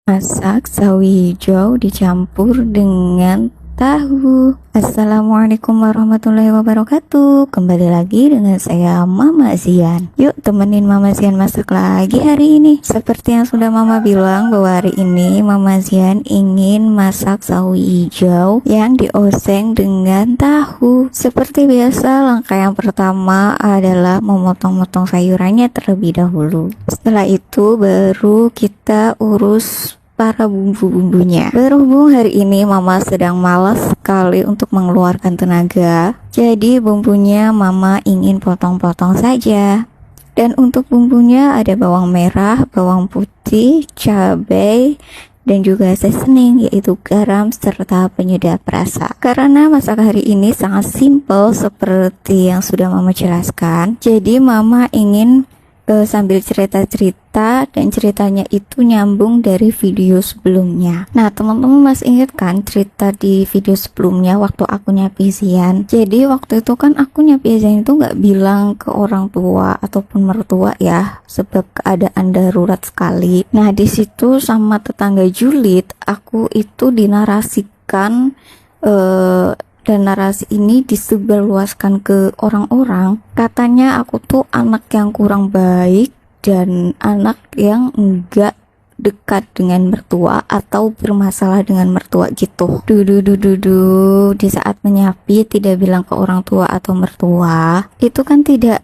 Masak sawi hijau dicampur dengan tahu. Assalamualaikum warahmatullahi wabarakatuh. Kembali lagi dengan saya Mama Zian. Yuk temenin Mama Zian masak lagi hari ini. Seperti yang sudah Mama bilang bahwa hari ini Mama Zian ingin masak sawi hijau yang dioseng dengan tahu. Seperti biasa, langkah yang pertama adalah memotong-motong sayurannya terlebih dahulu. Setelah itu baru kita urus para bumbu-bumbunya. Berhubung hari ini Mama sedang malas sekali untuk mengeluarkan tenaga, jadi bumbunya Mama ingin potong-potong saja. Dan untuk bumbunya ada bawang merah, bawang putih, cabai, dan juga seasoning yaitu garam serta penyedap rasa. Karena masak hari ini sangat simple seperti yang sudah Mama jelaskan, jadi Mama ingin sambil cerita-cerita dan ceritanya itu nyambung dari video sebelumnya. Nah teman-teman masih ingat kan cerita di video sebelumnya waktu aku nyapi Zian? Jadi waktu itu kan aku nyapi Zian itu nggak bilang ke orang tua ataupun mertua ya, sebab keadaan darurat sekali. Nah di situ sama tetangga julid aku itu dinarasikan dan narasi ini disebarluaskan ke orang-orang. Katanya aku tuh anak yang kurang baik dan anak yang enggak dekat dengan mertua atau bermasalah dengan mertua gitu. Di saat menyapi tidak bilang ke orang tua atau mertua, itu kan tidak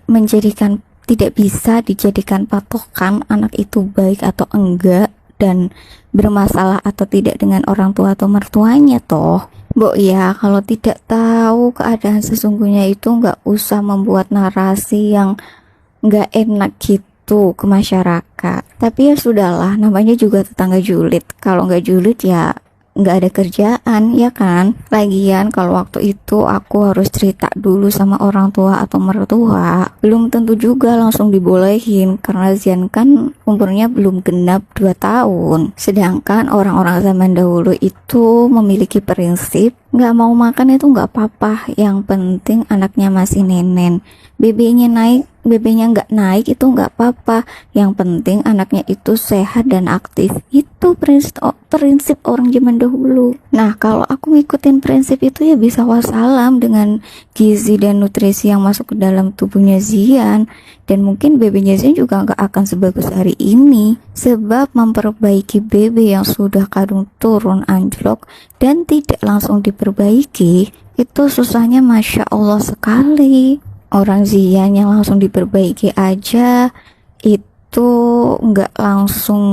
bisa dijadikan patokan anak itu baik atau enggak dan bermasalah atau tidak dengan orang tua atau mertuanya toh. Mbok ya, kalau tidak tahu keadaan sesungguhnya itu nggak usah membuat narasi yang nggak enak gitu ke masyarakat. Tapi ya sudahlah, namanya juga tetangga julid. Kalau nggak julid ya nggak ada kerjaan, ya kan? Lagian kalau waktu itu aku harus cerita dulu sama orang tua atau mertua, belum tentu juga langsung dibolehin karena Zian kan umurnya belum genap 2 tahun. Sedangkan orang-orang zaman dahulu itu memiliki prinsip nggak mau makan itu nggak apa-apa, yang penting anaknya masih nenen. BB-nya nggak naik itu nggak apa-apa, yang penting anaknya itu sehat dan aktif. Itu prinsip orang zaman dahulu. Nah kalau aku ngikutin prinsip itu ya bisa wassalam dengan gizi dan nutrisi yang masuk ke dalam tubuhnya Zian, dan mungkin BB-nya Zian juga nggak akan sebagus hari ini, sebab memperbaiki BB yang sudah kadung turun anjlok dan tidak langsung diperbaiki itu susahnya Masya Allah sekali. Orang Zian yang langsung diperbaiki aja itu nggak langsung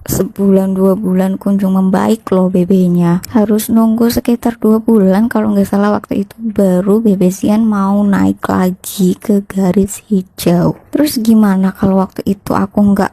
sebulan 2 bulan kunjung membaik loh BB-nya. Harus nunggu sekitar 2 bulan kalau nggak salah waktu itu baru BB Zian mau naik lagi ke garis hijau. Terus gimana kalau waktu itu aku nggak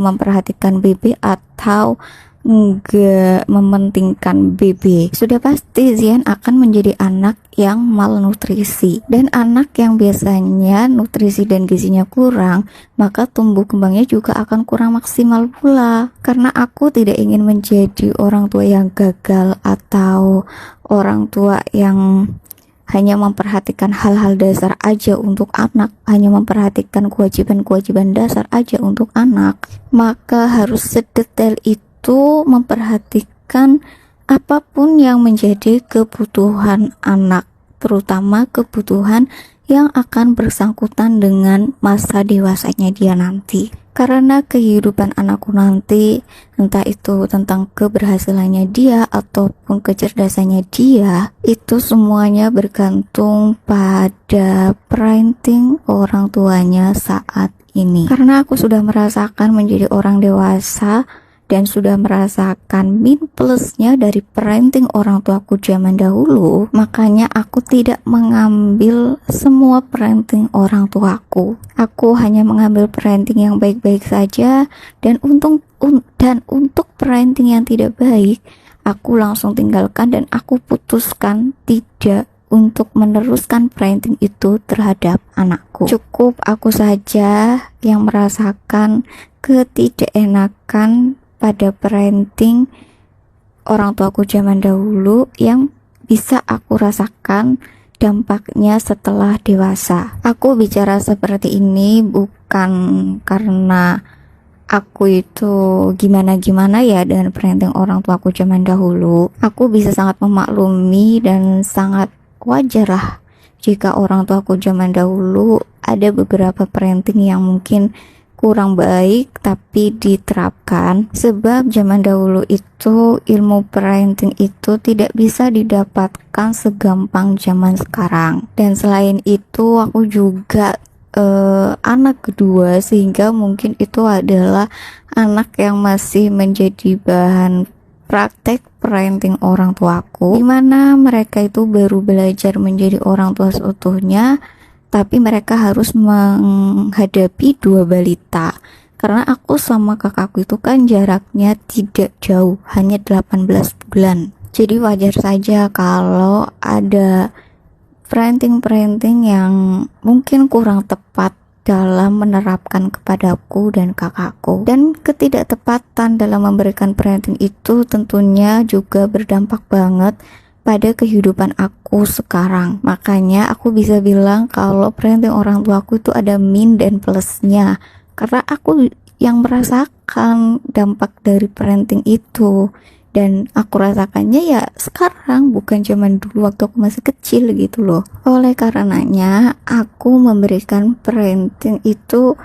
memperhatikan BB atau nggak mementingkan BB? Sudah pasti Zian akan menjadi anak yang malnutrisi, dan anak yang biasanya nutrisi dan gizinya kurang, maka tumbuh kembangnya juga akan kurang maksimal pula. Karena aku tidak ingin menjadi orang tua yang gagal atau orang tua yang hanya memperhatikan hal-hal dasar aja untuk anak, hanya memperhatikan kewajiban-kewajiban dasar aja untuk anak. Maka harus sedetail itu memperhatikan apapun yang menjadi kebutuhan anak, terutama kebutuhan yang akan bersangkutan dengan masa dewasanya dia nanti. Karena kehidupan anakku nanti, entah itu tentang keberhasilannya dia ataupun kecerdasannya dia, itu semuanya bergantung pada parenting orang tuanya saat ini. Karena aku sudah merasakan menjadi orang dewasa dan sudah merasakan min plusnya dari parenting orang tuaku zaman dahulu, makanya aku tidak mengambil semua parenting orang tuaku. Aku hanya mengambil parenting yang baik-baik saja, dan untuk parenting yang tidak baik, aku langsung tinggalkan dan aku putuskan tidak untuk meneruskan parenting itu terhadap anakku. Cukup aku saja yang merasakan ketidakenakan pada parenting orang tuaku zaman dahulu yang bisa aku rasakan dampaknya setelah dewasa. Aku bicara seperti ini bukan karena aku itu gimana-gimana ya dengan parenting orang tua aku zaman dahulu, aku bisa sangat memaklumi dan sangat wajar lah jika orang tua aku zaman dahulu ada beberapa parenting yang mungkin kurang baik tapi diterapkan, sebab zaman dahulu itu ilmu parenting itu tidak bisa didapatkan segampang zaman sekarang. Dan selain itu aku juga anak kedua, sehingga mungkin itu adalah anak yang masih menjadi bahan praktek parenting orang tuaku, dimana mereka itu baru belajar menjadi orang tua seutuhnya, tapi mereka harus menghadapi dua balita. Karena aku sama kakakku itu kan jaraknya tidak jauh, hanya 18 bulan. Jadi wajar saja kalau ada parenting yang mungkin kurang tepat dalam menerapkan kepadaku dan kakakku. Dan ketidaktepatan dalam memberikan parenting itu tentunya juga berdampak banget pada kehidupan aku sekarang. Makanya aku bisa bilang kalau parenting orang tua aku itu ada min dan plusnya, karena aku yang merasakan dampak dari parenting itu. Dan aku rasakannya ya sekarang, bukan zaman dulu waktu aku masih kecil gitu loh. Oleh karenanya aku memberikan parenting itu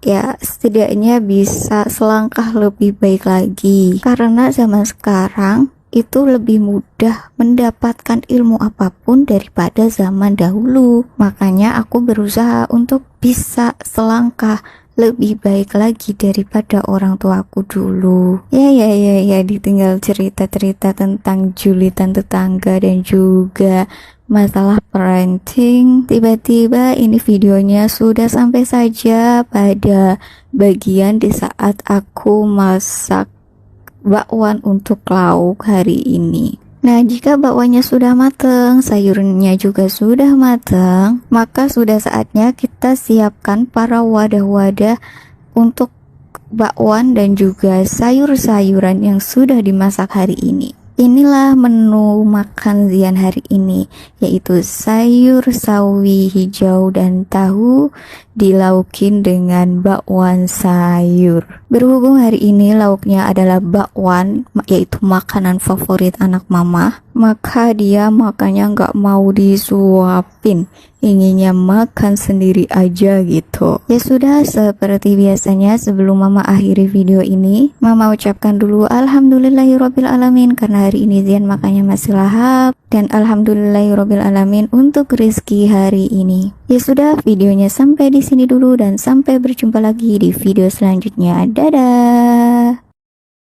ya setidaknya bisa selangkah lebih baik lagi. Karena zaman sekarang itu lebih mudah mendapatkan ilmu apapun daripada zaman dahulu. Makanya aku berusaha untuk bisa selangkah lebih baik lagi daripada orang tuaku dulu. Ya, ditinggal cerita-cerita tentang julitan tetangga dan juga masalah parenting. Tiba-tiba ini videonya sudah sampai saja pada bagian di saat aku masak bakwan untuk lauk hari ini. Nah, jika bakwannya sudah matang, sayurnya juga sudah matang, maka sudah saatnya kita siapkan para wadah-wadah untuk bakwan dan juga sayur-sayuran yang sudah dimasak hari ini. Inilah menu makan Zian hari ini, yaitu sayur sawi hijau dan tahu dilaukin dengan bakwan sayur. Berhubung hari ini lauknya adalah bakwan, yaitu makanan favorit anak mama, maka dia makannya nggak mau disuapin, inginnya makan sendiri aja gitu. Ya sudah, seperti biasanya sebelum mama akhiri video ini, mama ucapkan dulu alhamdulillahirobbilalamin karena hari ini Zian makannya masih lahap, dan alhamdulillahirobbilalamin untuk rezeki hari ini. Ya sudah, videonya sampai di sini dulu dan sampai berjumpa lagi di video selanjutnya. Dadah.